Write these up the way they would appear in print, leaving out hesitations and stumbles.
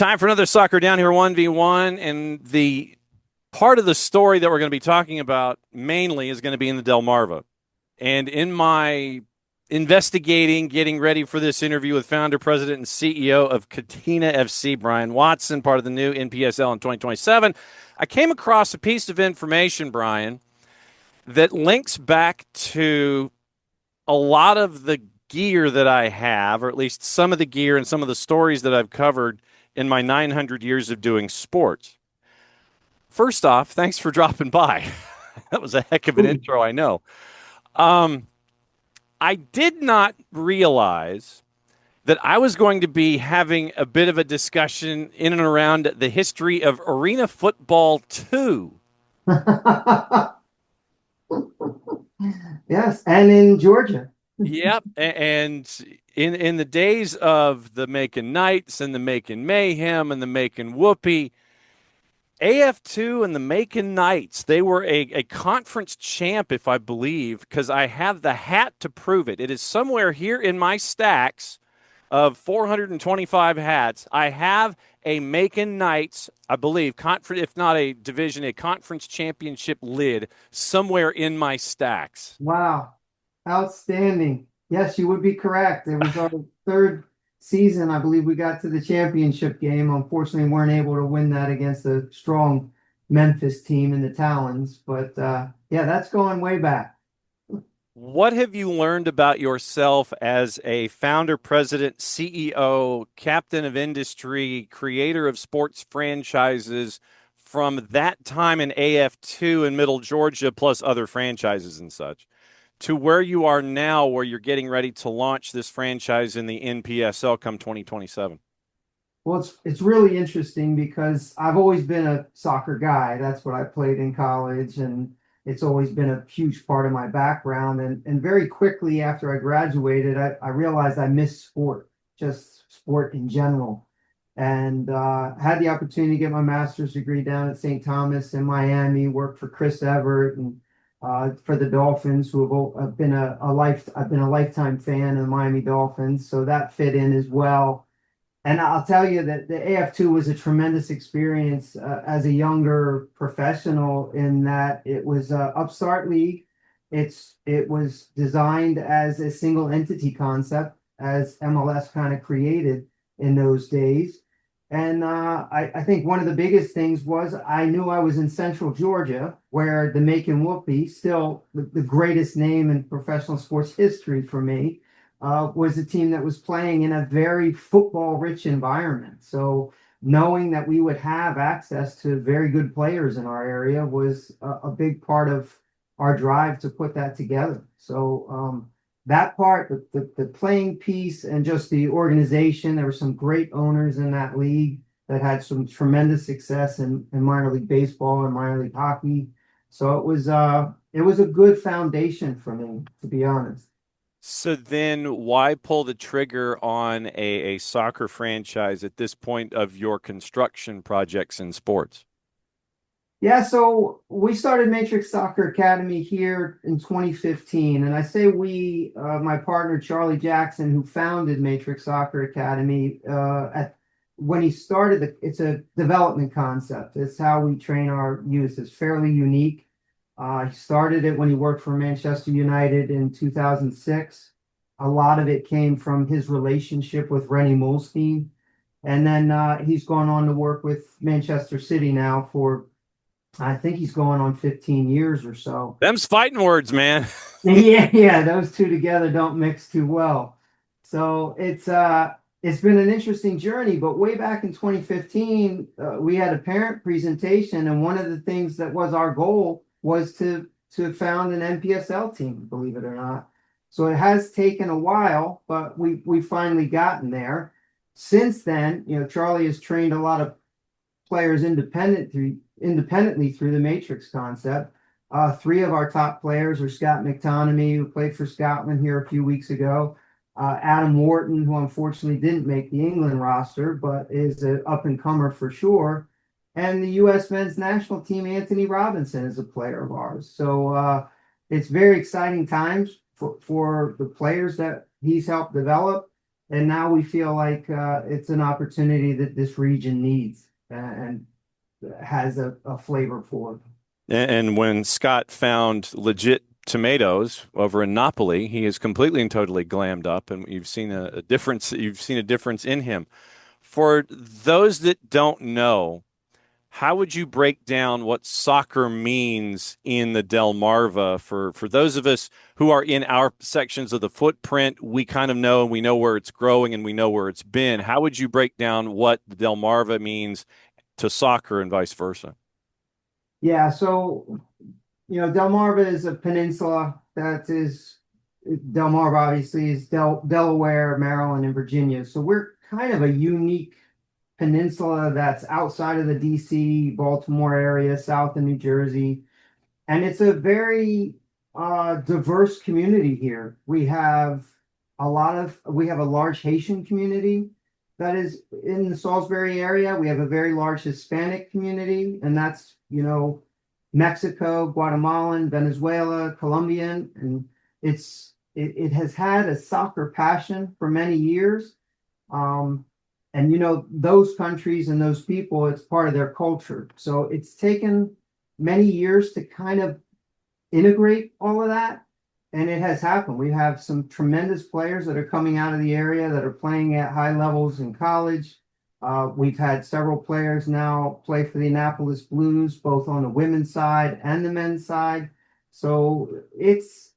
Time for another Soccer Down Here 1v1. And the part of the story that we're going to be talking about mainly is going to be in the Delmarva. And in my investigating, getting ready for this interview with founder, president, and CEO of Catena FC, Bryan Watson, part of the new NPSL in 2027, I came across a piece of information, Bryan, that links back to a lot of the gear that I have, or at least some of the gear and some of the stories that I've covered in my 900 years of doing sports. First off, thanks for dropping by. That was a heck of an intro, I know. I did not realize that I was going to be having a bit of a discussion in and around the history of Arena Football 2. Yes, and in Georgia. Yep, and in the days of the Macon Knights and the Macon Mayhem and the Macon Whoopee, AF2 and the Macon Knights, they were a conference champ, if I believe, because I have the hat to prove it. It is somewhere here in my stacks of 425 hats. I have a Macon Knights, I believe, if not a division, a conference championship lid somewhere in my stacks. Wow, outstanding. Yes, you would be correct. It was our third season. I believe we got to the championship game. Unfortunately, weren't able to win that against a strong Memphis team in the Talons. But yeah, that's going way back. What have you learned about yourself as a founder, president, CEO, captain of industry, creator of sports franchises from that time in AF2 in Middle Georgia, plus other franchises and such, to where you are now, where you're getting ready to launch this franchise in the NPSL come 2027? Well, it's really interesting because I've always been a soccer guy. That's what I played in college, and it's always been a huge part of my background. And very quickly after I graduated, I realized I missed sport, just sport in general. And had the opportunity to get my master's degree down at St. Thomas in Miami, worked for Chris Everett and for the Dolphins, who have been I've been a lifetime fan of the Miami Dolphins, so that fit in as well. And I'll tell you that the AF2 was a tremendous experience as a younger professional in that it was a upstart league. It was designed as a single entity concept as MLS kind of created in those days. And I think one of the biggest things was I knew I was in Central Georgia, where the Macon Whoopee, still the greatest name in professional sports history for me, was a team that was playing in a very football-rich environment. So knowing that we would have access to very good players in our area was a big part of our drive to put that together. So that part, the playing piece and just the organization, there were some great owners in that league that had some tremendous success in minor league baseball and minor league hockey. So it was a good foundation for me, to be honest. So then why pull the trigger on a soccer franchise at this point of your construction projects in sports? Yeah, so we started Matrix Soccer Academy here in 2015. And I say we, my partner Charlie Jackson, who founded Matrix Soccer Academy, when he started, it's a development concept. It's how we train our youth. It's fairly unique. He started it when he worked for Manchester United in 2006. A lot of it came from his relationship with Rennie Mulstein. And then he's gone on to work with Manchester City now for, I think he's going on 15 years or so. Them's fighting words, man. Yeah, those two together don't mix too well. So it's been an interesting journey, but way back in 2015, we had a parent presentation, and one of the things that was our goal was to found an NPSL team, believe it or not. So it has taken a while, but we finally gotten there. Since then, Charlie has trained a lot of players independently through the Matrix concept. Three of our top players are Scott McTominay, who played for Scotland here a few weeks ago. Adam Wharton, who unfortunately didn't make the England roster, but is an up-and-comer for sure. And the U.S. men's national team, Anthony Robinson, is a player of ours. So it's very exciting times for the players that he's helped develop. And now we feel like it's an opportunity that this region needs and has a flavor for. And when Scott found legit tomatoes over in Napoli, he is completely and totally glammed up, and you've seen a difference. You've seen a difference in him. For those that don't know, how would you break down what soccer means in the Delmarva? For those of us who are in our sections of the footprint, we kind of know and we know where it's growing and we know where it's been. How would you break down what the Delmarva means to soccer and vice versa? Yeah, so Delmarva is a peninsula that is Delmarva obviously is Delaware, Maryland, and Virginia. So we're kind of a unique peninsula that's outside of the DC, Baltimore area, south of New Jersey. And it's a very diverse community here. We have a large Haitian community that is in the Salisbury area. We have a very large Hispanic community, and that's, Mexico, Guatemalan, Venezuela, Colombian, and it has had a soccer passion for many years. Um, and those countries and those people, it's part of their culture. So it's taken many years to kind of integrate all of that. And it has happened. We have some tremendous players that are coming out of the area that are playing at high levels in college. We've had several players now play for the Annapolis Blues, both on the women's side and the men's side. So it's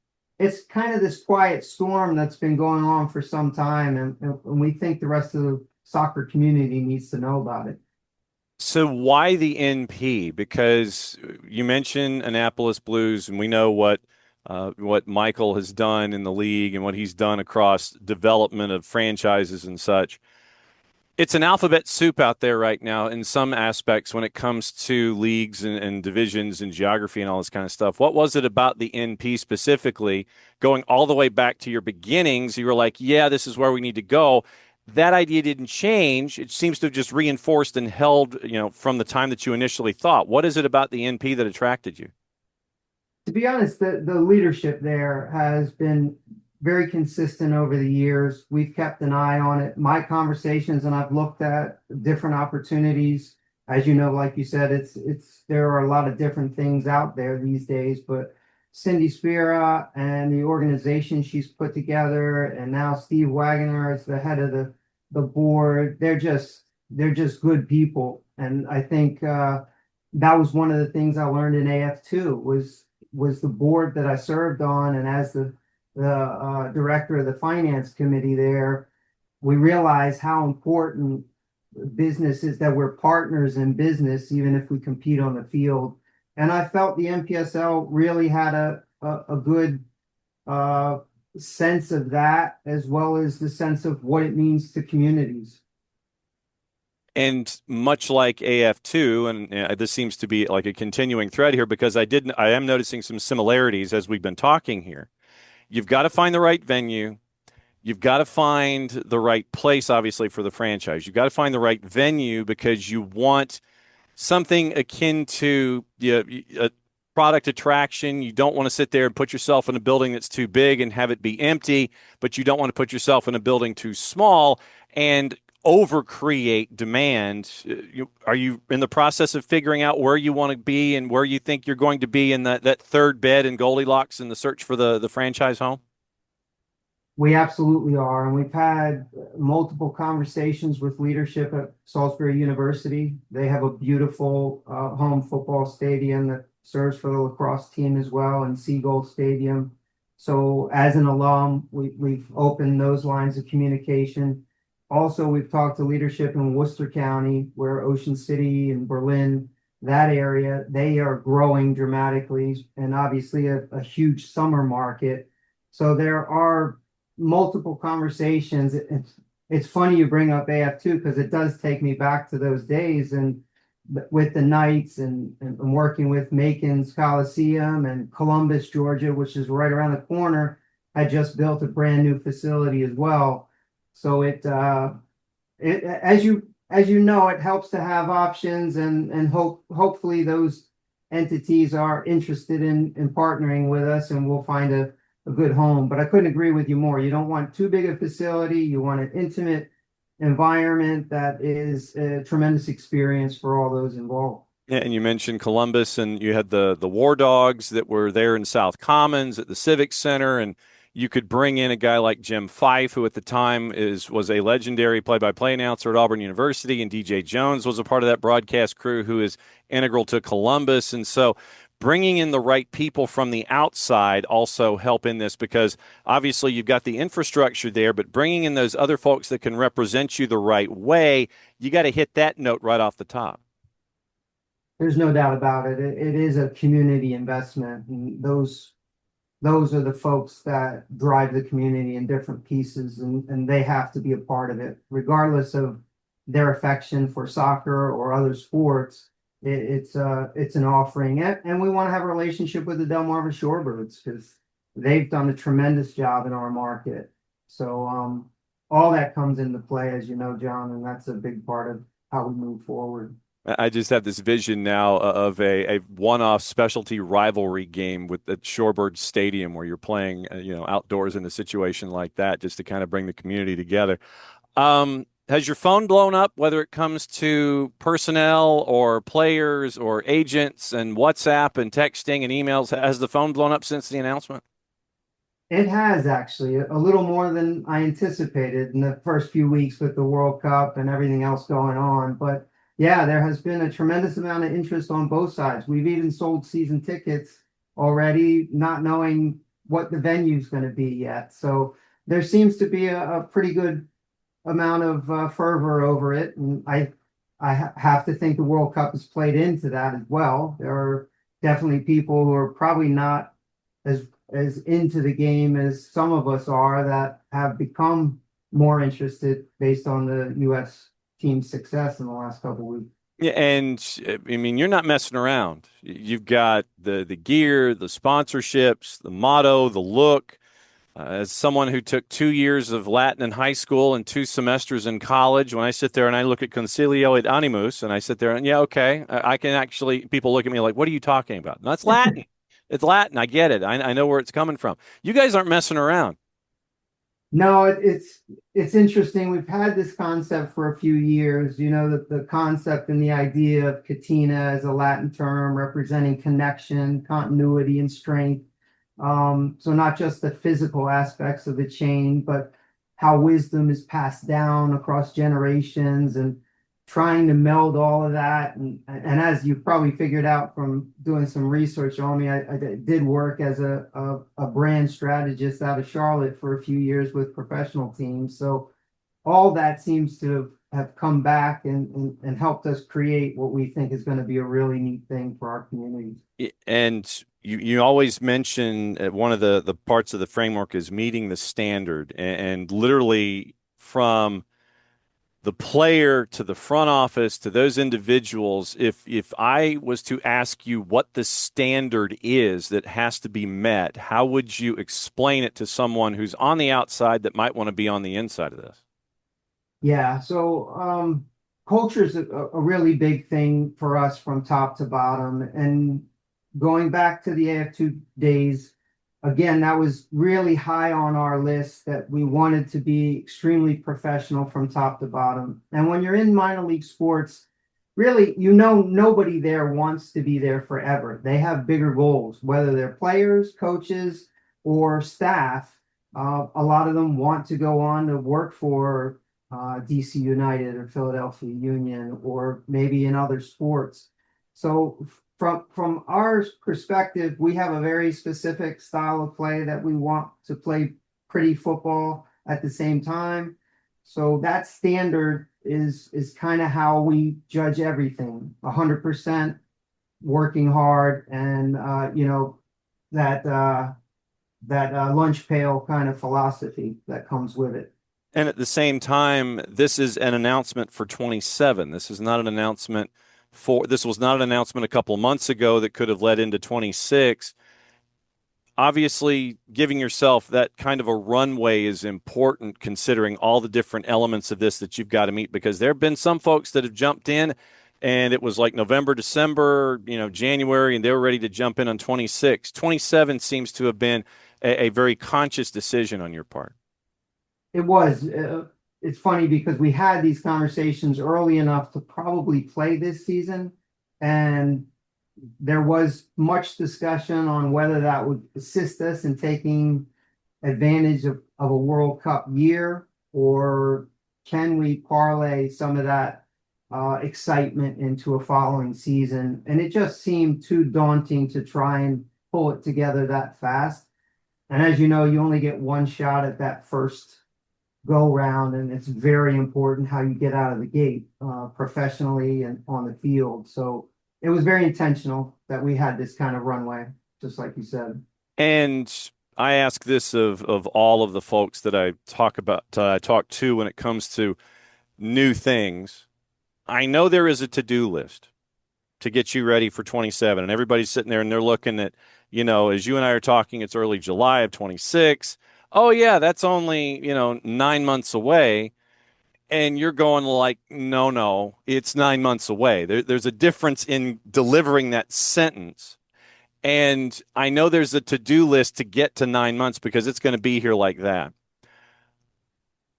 kind of this quiet storm that's been going on for some time, and we think the rest of the soccer community needs to know about it. So why the NP? Because you mentioned Annapolis Blues, and we know what Michael has done in the league and what he's done across development of franchises and such. It's an alphabet soup out there right now in some aspects when it comes to leagues and divisions and geography and all this kind of stuff. What was it about the NP specifically, going all the way back to your beginnings? You were like, yeah, this is where we need to go. That idea didn't change. It seems to have just reinforced and held, from the time that you initially thought. What is it about the NP that attracted you? To be honest, the leadership there has been very consistent over the years. We've kept an eye on it. My conversations, and I've looked at different opportunities. As you know, like you said, there are a lot of different things out there these days, but Cindy Spira and the organization she's put together, and now Steve Wagner is the head of the board. They're just good people. And I think that was one of the things I learned in AF2 was the board that I served on, and as the director of the finance committee there, we realized how important business is, that we're partners in business, even if we compete on the field. And I felt the NPSL really had a good uh, sense of that, as well as the sense of what it means to communities. And much like AF2, and this seems to be like a continuing thread here because I am noticing some similarities as we've been talking here. You've got to find the right venue. You've got to find the right place, obviously, for the franchise. You've got to find the right venue because you want something akin to a product attraction. You don't want to sit there and put yourself in a building that's too big and have it be empty, but you don't want to put yourself in a building too small and overcreate demand. Are you in the process of figuring out where you want to be and where you think you're going to be in that third bed in Goldilocks in the search for the franchise home? We absolutely are. And we've had multiple conversations with leadership at Salisbury University. They have a beautiful home football stadium that serves for the lacrosse team as well, and Seagull Stadium. So as an alum, we've opened those lines of communication. Also, we've talked to leadership in Worcester County, where Ocean City and Berlin, that area, they are growing dramatically, and obviously a huge summer market. So there are multiple conversations. It's funny you bring up AF2 because it does take me back to those days, and with the Knights and working with Macon's Coliseum, and Columbus, Georgia, which is right around the corner, had just built a brand new facility as well. So it as you know, it helps to have options, and hopefully those entities are interested in partnering with us, and we'll find a good home. But I couldn't agree with you more. You don't want too big a facility. You want an intimate environment that is a tremendous experience for all those involved. Yeah, and you mentioned Columbus, and you had the War Dogs that were there in South Commons at the Civic Center, and you could bring in a guy like Jim Fife, who at the time was a legendary play-by-play announcer at Auburn University, and DJ Jones was a part of that broadcast crew, who is integral to Columbus, and so bringing in the right people from the outside also help in this because obviously you've got the infrastructure there, but bringing in those other folks that can represent you the right way, you got to hit that note right off the top. There's no doubt about it. It is a community investment, and those are the folks that drive the community in different pieces, and they have to be a part of it, regardless of their affection for soccer or other sports. It's an offering, and we want to have a relationship with the Delmarva Shorebirds because they've done a tremendous job in our market. So all that comes into play, as you know, John, and that's a big part of how we move forward. I just have this vision now of a one-off specialty rivalry game with the Shorebird Stadium where you're playing, outdoors in a situation like that, just to kind of bring the community together. Has your phone blown up, whether it comes to personnel or players or agents and WhatsApp and texting and emails? Has the phone blown up since the announcement? It has actually a little more than I anticipated in the first few weeks with the World Cup and everything else going on. But yeah, there has been a tremendous amount of interest on both sides. We've even sold season tickets already, not knowing what the venue's going to be yet. So there seems to be a pretty good amount of fervor over it. And I have to think the World Cup has played into that as well. There are definitely people who are probably not as into the game as some of us are that have become more interested based on the U.S. team's success in the last couple of weeks. Yeah, and I mean, you're not messing around. You've got the gear, the sponsorships, the motto, the look. As someone who took 2 years of Latin in high school and 2 semesters in college, when I sit there and I look at Concilio et Animus, and I sit there and, yeah, okay, I can actually, people look at me like, what are you talking about? No, it's Latin. It's Latin. I get it. I know where it's coming from. You guys aren't messing around. No, it's interesting. We've had this concept for a few years. You know, that the concept and the idea of Catena as a Latin term representing connection, continuity, and strength. So not just the physical aspects of the chain, but how wisdom is passed down across generations and trying to meld all of that. And as you've probably figured out from doing some research on me, I did work as a brand strategist out of Charlotte for a few years with professional teams. So all that seems to have come back and helped us create what we think is going to be a really neat thing for our communities. And you always mention one of the parts of the framework is meeting the standard, and literally from the player to the front office to those individuals, if I was to ask you what the standard is that has to be met, how would you explain it to someone who's on the outside that might want to be on the inside of this? Yeah, so culture is a really big thing for us from top to bottom. And going back to the AF2 days, again, that was really high on our list that we wanted to be extremely professional from top to bottom. And when you're in minor league sports, really, nobody there wants to be there forever. They have bigger goals, whether they're players, coaches, or staff. A lot of them want to go on to work for DC United or Philadelphia Union or maybe in other sports. So from our perspective, we have a very specific style of play that we want to play pretty football at the same time. So that standard is kind of how we judge everything. 100% working hard and that lunch pail kind of philosophy that comes with it. And at the same time, this is an announcement for 27. This is not an announcement this was not an announcement a couple months ago that could have led into 26. Obviously, giving yourself that kind of a runway is important considering all the different elements of this that you've got to meet, because there have been some folks that have jumped in and it was like November, December, January, and they were ready to jump in on 26. 27 seems to have been a very conscious decision on your part. It was. It's funny because we had these conversations early enough to probably play this season, and there was much discussion on whether that would assist us in taking advantage of a World Cup year, or can we parlay some of that excitement into a following season? And it just seemed too daunting to try and pull it together that fast. And as you know, you only get one shot at that first go round, and it's very important how you get out of the gate professionally and on the field. So it was very intentional that we had this kind of runway, just like you said. And I ask this of all of the folks that I talk to when it comes to new things. I know there is a to-do list to get you ready for 27, and everybody's sitting there and they're looking at, as you and I are talking, it's early July of 26. Oh yeah, that's only, 9 months away. And you're going like, no, no, it's 9 months away. There's a difference in delivering that sentence. And I know there's a to-do list to get to 9 months because it's going to be here like that.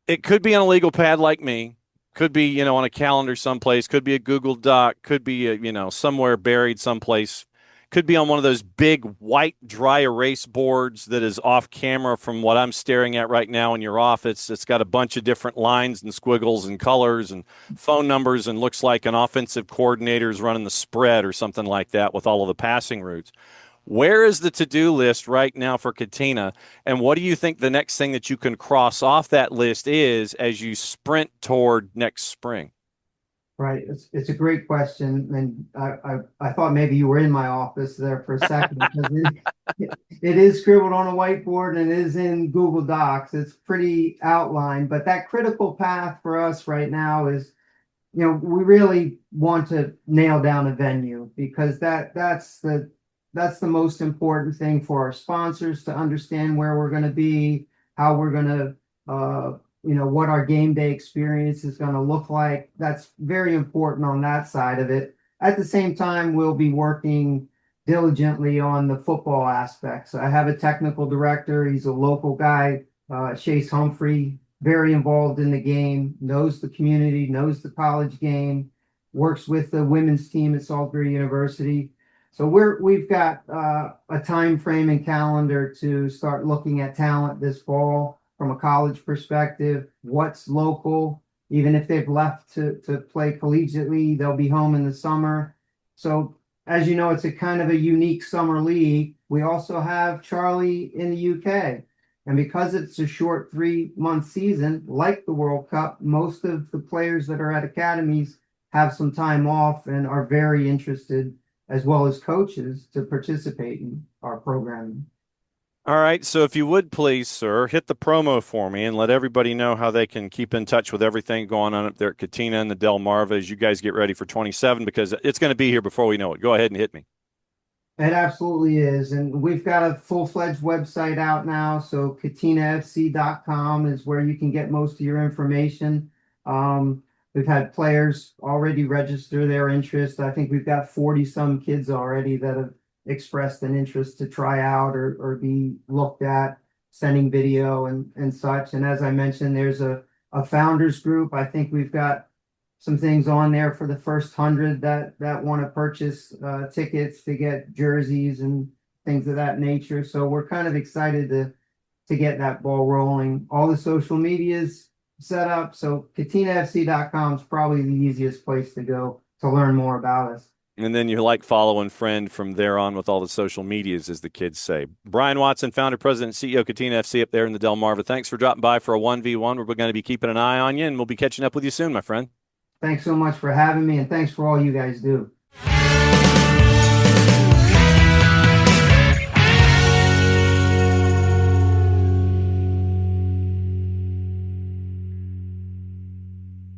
It could be on a legal pad like me, could be, on a calendar someplace, could be a Google Doc, could be, somewhere buried someplace, could be on one of those big white dry erase boards that is off camera from what I'm staring at right now in your office. It's got a bunch of different lines and squiggles and colors and phone numbers and looks like an offensive coordinator is running the spread or something like that with all of the passing routes. Where is the to-do list right now for Catena? And what do you think the next thing that you can cross off that list is as you sprint toward next spring? Right. It's a great question. And I thought maybe you were in my office there for a second because it is scribbled on a whiteboard and it is in Google Docs. It's pretty outlined, but that critical path for us right now is, we really want to nail down a venue because that's the most important thing for our sponsors to understand where we're going to be, how we're going to, what our game day experience is going to look like. That's very important on that side of it. At the same time, we'll be working diligently on the football aspects. I have a technical director. He's a local guy, Chase Humphrey, very involved in the game, knows the community, knows the college game, works with the women's team at Salisbury University. So we've got a time frame and calendar to start looking at talent this fall from a college perspective. What's local, even if they've left to play collegiately, they'll be home in the summer. So as you know, it's a kind of a unique summer league. We also have Charlie in the UK. And because it's a short 3-month season, like the World Cup, most of the players that are at academies have some time off and are very interested, as well as coaches, to participate in our programming. All right. So if you would please, sir, hit the promo for me and let everybody know how they can keep in touch with everything going on up there at Catena and the Delmarva as you guys get ready for 27, because it's going to be here before we know it. Go ahead and hit me. It absolutely is. And we've got a full-fledged website out now. So katenafc.com is where you can get most of your information. We've had players already register their interest. I think we've got 40 some kids already that have expressed an interest to try out or be looked at, sending video and such. And as I mentioned, there's a founders group. I think we've got some things on there for the first 100 that want to purchase tickets to get jerseys and things of that nature. So we're kind of excited to get that ball rolling. All the social medias set up. So katenafc.com is probably the easiest place to go to learn more about us. And then you like, follow, and friend from there on with all the social medias, as the kids say. Bryan Watson, founder, president, CEO, Catena FC up there in the Delmarva. Thanks for dropping by for a 1v1. We're going to be keeping an eye on you, and we'll be catching up with you soon, my friend. Thanks so much for having me, and thanks for all you guys do.